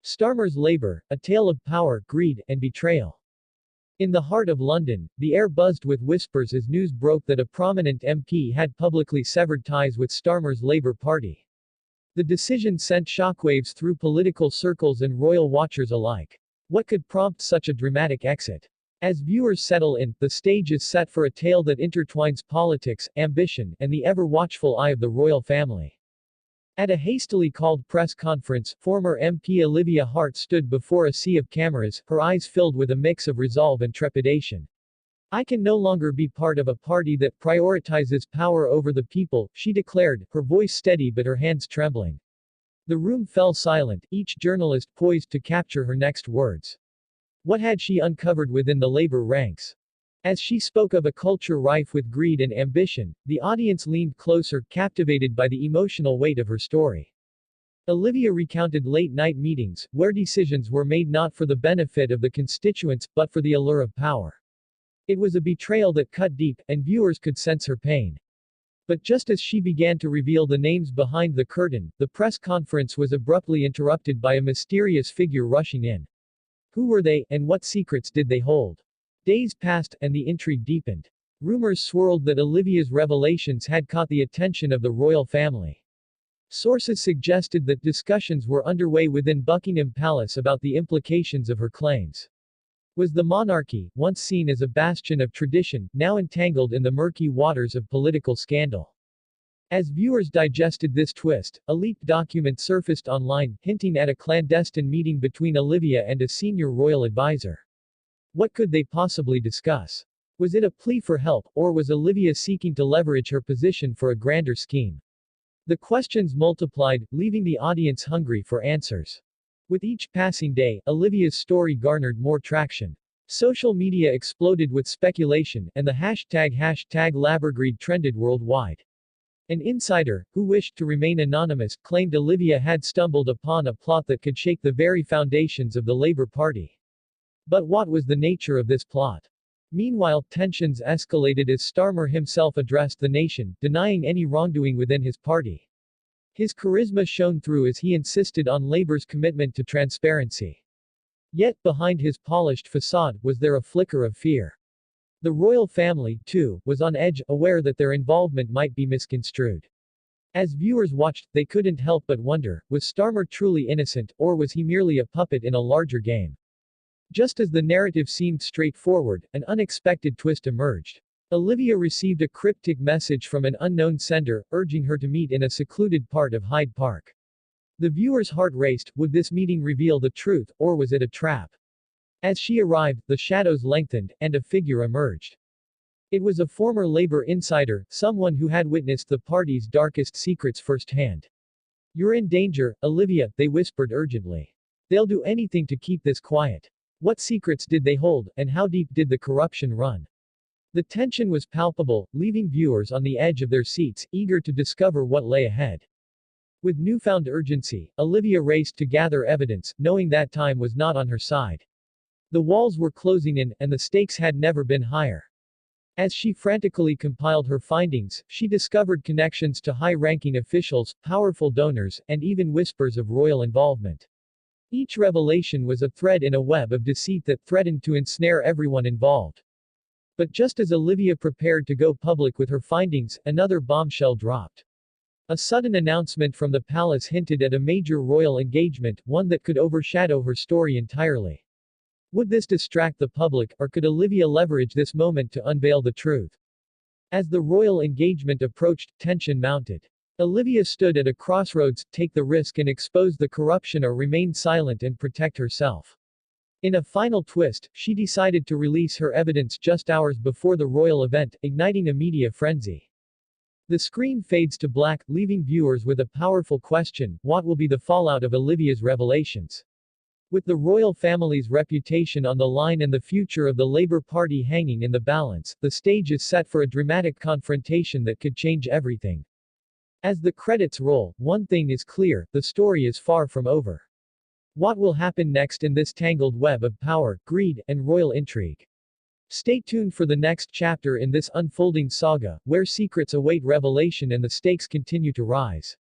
Starmers Labour, a tale of power, greed, and betrayal. In the heart of London, the air buzzed with whispers as news broke that a prominent MP had publicly severed ties with Starmer's Labour Party. The decision sent shockwaves through political circles and royal watchers alike. What could prompt such a dramatic exit? As viewers settle in, the stage is set for a tale that intertwines politics, ambition, and the ever-watchful eye of the royal family. At a hastily called press conference, former MP Olivia Hart stood before a sea of cameras, her eyes filled with a mix of resolve and trepidation. "I can no longer be part of a party that prioritizes power over the people," she declared, her voice steady but her hands trembling. The room fell silent, each journalist poised to capture her next words. What had she uncovered within the Labour ranks? As she spoke of a culture rife with greed and ambition, the audience leaned closer, captivated by the emotional weight of her story. Olivia recounted late-night meetings, where decisions were made not for the benefit of the constituents, but for the allure of power. It was a betrayal that cut deep, and viewers could sense her pain. But just as she began to reveal the names behind the curtain, the press conference was abruptly interrupted by a mysterious figure rushing in. Who were they, and what secrets did they hold? Days passed, and the intrigue deepened. Rumors swirled that Olivia's revelations had caught the attention of the royal family. Sources suggested that discussions were underway within Buckingham Palace about the implications of her claims. Was the monarchy, once seen as a bastion of tradition, now entangled in the murky waters of political scandal? As viewers digested this twist, a leaked document surfaced online, hinting at a clandestine meeting between Olivia and a senior royal advisor. What could they possibly discuss? Was it a plea for help, or was Olivia seeking to leverage her position for a grander scheme? The questions multiplied, leaving the audience hungry for answers. With each passing day, Olivia's story garnered more traction. Social media exploded with speculation, and the hashtag #Labourgreed trended worldwide. An insider, who wished to remain anonymous, claimed Olivia had stumbled upon a plot that could shake the very foundations of the Labour Party. But what was the nature of this plot? Meanwhile, tensions escalated as Starmer himself addressed the nation, denying any wrongdoing within his party. His charisma shone through as he insisted on Labour's commitment to transparency. Yet, behind his polished facade, was there a flicker of fear? The royal family, too, was on edge, aware that their involvement might be misconstrued. As viewers watched, they couldn't help but wonder, was Starmer truly innocent, or was he merely a puppet in a larger game? Just as the narrative seemed straightforward, an unexpected twist emerged. Olivia received a cryptic message from an unknown sender, urging her to meet in a secluded part of Hyde Park. The viewer's heart raced. Would this meeting reveal the truth, or was it a trap? As she arrived, the shadows lengthened, and a figure emerged. It was a former Labour insider, someone who had witnessed the party's darkest secrets firsthand. "You're in danger, Olivia," they whispered urgently. "They'll do anything to keep this quiet." What secrets did they hold, and how deep did the corruption run? The tension was palpable, leaving viewers on the edge of their seats, eager to discover what lay ahead. With newfound urgency, Olivia raced to gather evidence, knowing that time was not on her side. The walls were closing in, and the stakes had never been higher. As she frantically compiled her findings, she discovered connections to high-ranking officials, powerful donors, and even whispers of royal involvement. Each revelation was a thread in a web of deceit that threatened to ensnare everyone involved. But just as Olivia prepared to go public with her findings, another bombshell dropped. A sudden announcement from the palace hinted at a major royal engagement, one that could overshadow her story entirely. Would this distract the public, or could Olivia leverage this moment to unveil the truth? As the royal engagement approached, tension mounted. Olivia stood at a crossroads: take the risk and expose the corruption, or remain silent and protect herself. In a final twist, she decided to release her evidence just hours before the royal event, igniting a media frenzy. The screen fades to black, leaving viewers with a powerful question: what will be the fallout of Olivia's revelations? With the royal family's reputation on the line and the future of the Labour Party hanging in the balance, the stage is set for a dramatic confrontation that could change everything. As the credits roll, one thing is clear: the story is far from over. What will happen next in this tangled web of power, greed, and royal intrigue? Stay tuned for the next chapter in this unfolding saga, where secrets await revelation and the stakes continue to rise.